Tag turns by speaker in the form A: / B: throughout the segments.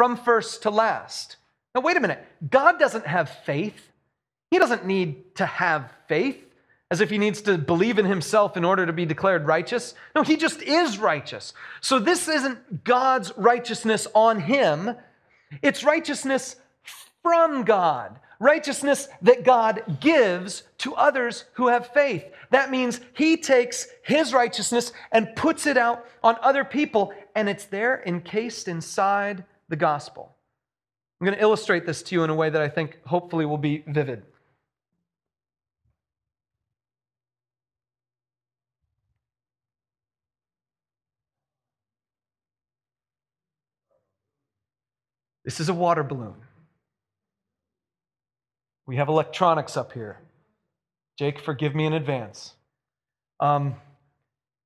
A: from first to last. Now, wait a minute. God doesn't have faith. He doesn't need to have faith as if he needs to believe in himself in order to be declared righteous. No, he just is righteous. So this isn't God's righteousness on him. It's righteousness from God. Righteousness that God gives to others who have faith. That means he takes his righteousness and puts it out on other people, and it's there encased inside the gospel. I'm going to illustrate this to you in a way that I think hopefully will be vivid. This is a water balloon. We have electronics up here. Jake, forgive me in advance.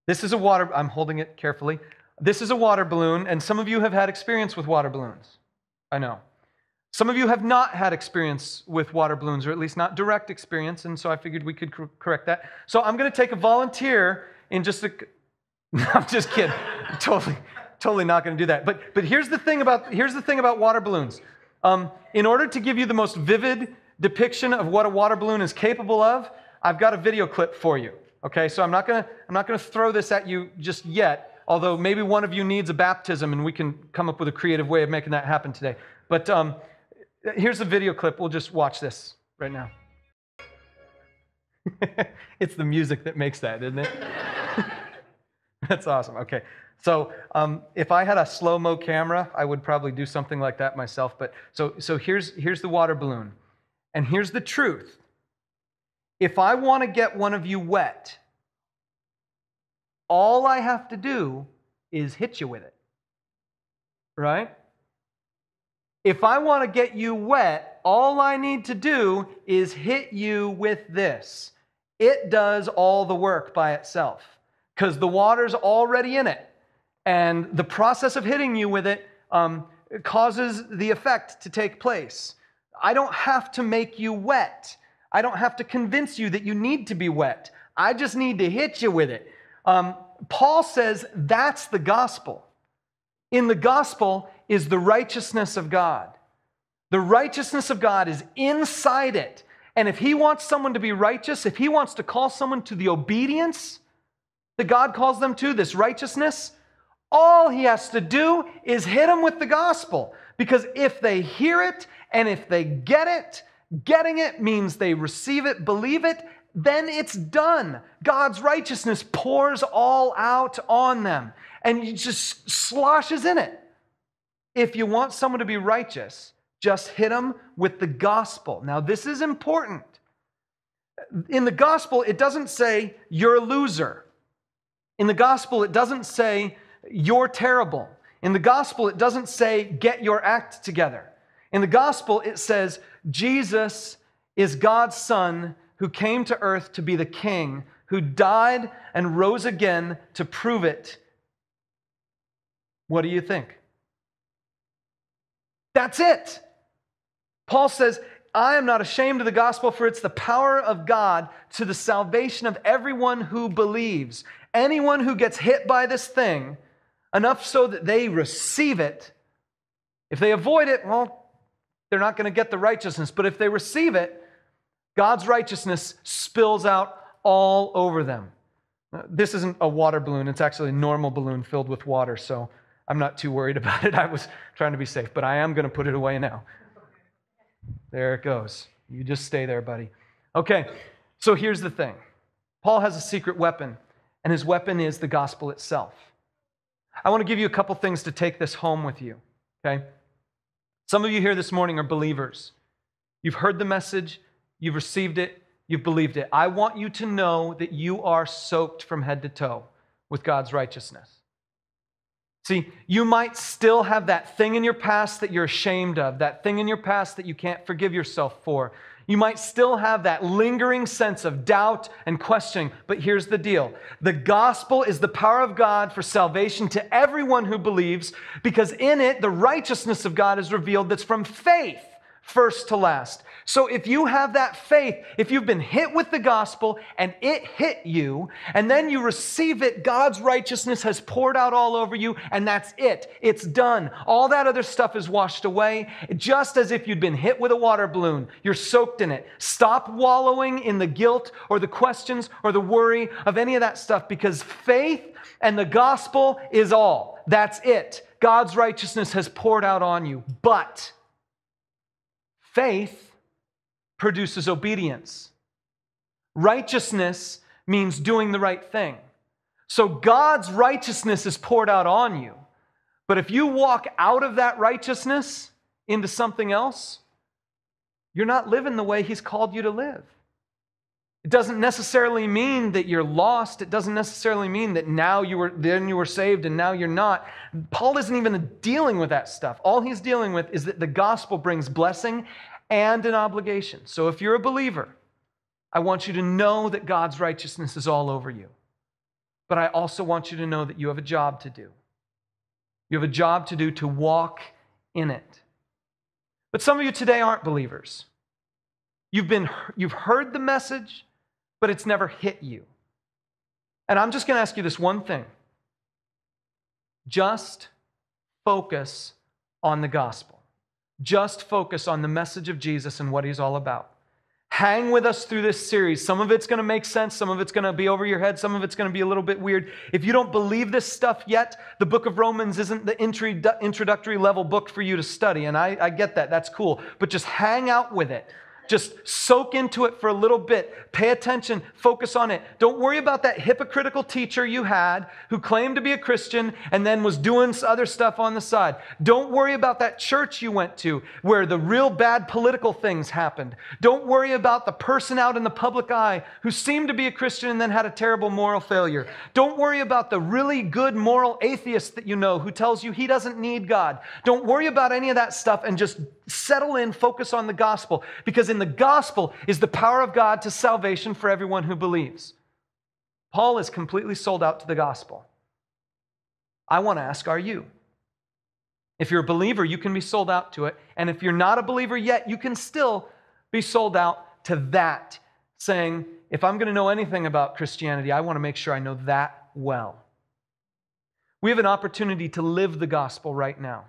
A: This is a water, I'm holding it carefully. This is a water balloon, and some of you have had experience with water balloons. I know. Some of you have not had experience with water balloons, or at least not direct experience, and so I figured we could correct that. So I'm going to take a volunteer in just a... No, I'm just kidding. Totally not going to do that. But here's the thing about water balloons. In order to give you the most vivid depiction of what a water balloon is capable of, I've got a video clip for you. Okay, so I'm not going to throw this at you just yet, although maybe one of you needs a baptism and we can come up with a creative way of making that happen today. But here's a video clip. We'll just watch this right now. It's the music that makes that, isn't it? That's awesome. Okay. So if I had a slow-mo camera, I would probably do something like that myself. But so here's the water balloon. And here's the truth. If I want to get one of you wet, all I have to do is hit you with it. Right? If I want to get you wet, all I need to do is hit you with this. It does all the work by itself because the water's already in it. And the process of hitting you with it causes the effect to take place. I don't have to make you wet. I don't have to convince you that you need to be wet. I just need to hit you with it. Paul says that's the gospel. In the gospel is the righteousness of God. The righteousness of God is inside it. And if he wants someone to be righteous, if he wants to call someone to the obedience that God calls them to, this righteousness, all he has to do is hit them with the gospel. Because if they hear it and if they get it, getting it means they receive it, believe it, then it's done. God's righteousness pours all out on them and he just sloshes in it. If you want someone to be righteous, just hit them with the gospel. Now, this is important. In the gospel, it doesn't say you're a loser. In the gospel, it doesn't say you're terrible. In the gospel, it doesn't say get your act together. In the gospel, it says Jesus is God's Son who came to earth to be the King, who died and rose again to prove it. What do you think? That's it. Paul says, I am not ashamed of the gospel, for it's the power of God to the salvation of everyone who believes. Anyone who gets hit by this thing, enough so that they receive it, if they avoid it, well, they're not going to get the righteousness. But if they receive it, God's righteousness spills out all over them. This isn't a water balloon. It's actually a normal balloon filled with water, so I'm not too worried about it. I was trying to be safe, but I am going to put it away now. There it goes. You just stay there, buddy. Okay, so here's the thing. Paul has a secret weapon, and his weapon is the gospel itself. I want to give you a couple things to take this home with you, okay? Some of you here this morning are believers. You've heard the message, you've received it, you've believed it. I want you to know that you are soaked from head to toe with God's righteousness. See, you might still have that thing in your past that you're ashamed of, that thing in your past that you can't forgive yourself for. You might still have that lingering sense of doubt and questioning, but here's the deal. The gospel is the power of God for salvation to everyone who believes, because in it, the righteousness of God is revealed that's from faith, first to last. So if you have that faith, if you've been hit with the gospel and it hit you, and then you receive it, God's righteousness has poured out all over you, and that's it. It's done. All that other stuff is washed away, just as if you'd been hit with a water balloon. You're soaked in it. Stop wallowing in the guilt or the questions or the worry of any of that stuff, because faith and the gospel is all. That's it. God's righteousness has poured out on you. But faith produces obedience. Righteousness means doing the right thing. So God's righteousness is poured out on you. But if you walk out of that righteousness into something else, you're not living the way He's called you to live. It doesn't necessarily mean that you're lost. It doesn't necessarily mean that then you were saved and now you're not. Paul isn't even dealing with that stuff. All he's dealing with is that the gospel brings blessing and an obligation. So if you're a believer, I want you to know that God's righteousness is all over you. But I also want you to know that you have a job to do. You have a job to do to walk in it. But some of you today aren't believers. You've heard the message, but it's never hit you. And I'm just going to ask you this one thing. Just focus on the gospel. Just focus on the message of Jesus and what He's all about. Hang with us through this series. Some of it's going to make sense. Some of it's going to be over your head. Some of it's going to be a little bit weird. If you don't believe this stuff yet, the book of Romans isn't the introductory level book for you to study. And I get that. That's cool. But just hang out with it. Just soak into it for a little bit. Pay attention. Focus on it. Don't worry about that hypocritical teacher you had who claimed to be a Christian and then was doing other stuff on the side. Don't worry about that church you went to where the real bad political things happened. Don't worry about the person out in the public eye who seemed to be a Christian and then had a terrible moral failure. Don't worry about the really good moral atheist that you know who tells you he doesn't need God. Don't worry about any of that stuff and just settle in, focus on the gospel, because in the gospel is the power of God to salvation for everyone who believes. Paul is completely sold out to the gospel. I want to ask, are you? If you're a believer, you can be sold out to it. And if you're not a believer yet, you can still be sold out to that, saying, if I'm going to know anything about Christianity, I want to make sure I know that well. We have an opportunity to live the gospel right now.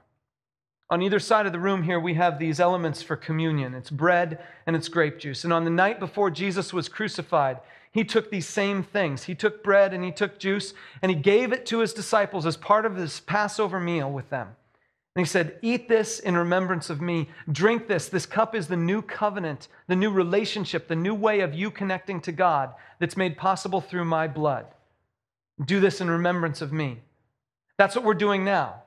A: On either side of the room here, we have these elements for communion. It's bread and it's grape juice. And on the night before Jesus was crucified, He took these same things. He took bread and He took juice, and He gave it to His disciples as part of this Passover meal with them. And He said, eat this in remembrance of me. Drink this. This cup is the new covenant, the new relationship, the new way of you connecting to God that's made possible through my blood. Do this in remembrance of me. That's what we're doing now.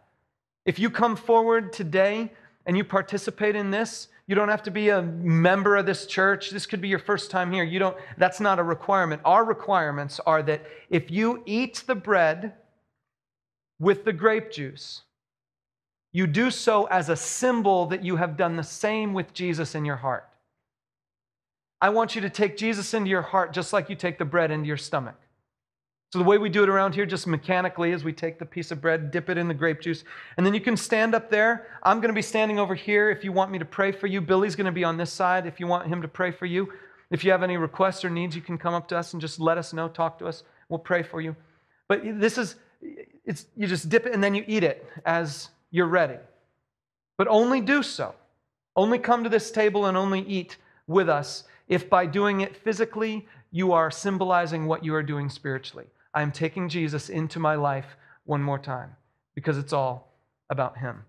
A: If you come forward today and you participate in this, you don't have to be a member of this church. This could be your first time here. That's not a requirement. Our requirements are that if you eat the bread with the grape juice, you do so as a symbol that you have done the same with Jesus in your heart. I want you to take Jesus into your heart just like you take the bread into your stomach. So the way we do it around here, just mechanically, is we take the piece of bread, dip it in the grape juice, and then you can stand up there. I'm going to be standing over here if you want me to pray for you. Billy's going to be on this side if you want him to pray for you. If you have any requests or needs, you can come up to us and just let us know, talk to us. We'll pray for you. But you just dip it and then you eat it as you're ready. But only do so. Only come to this table and only eat with us if by doing it physically, you are symbolizing what you are doing spiritually. I'm taking Jesus into my life one more time because it's all about Him.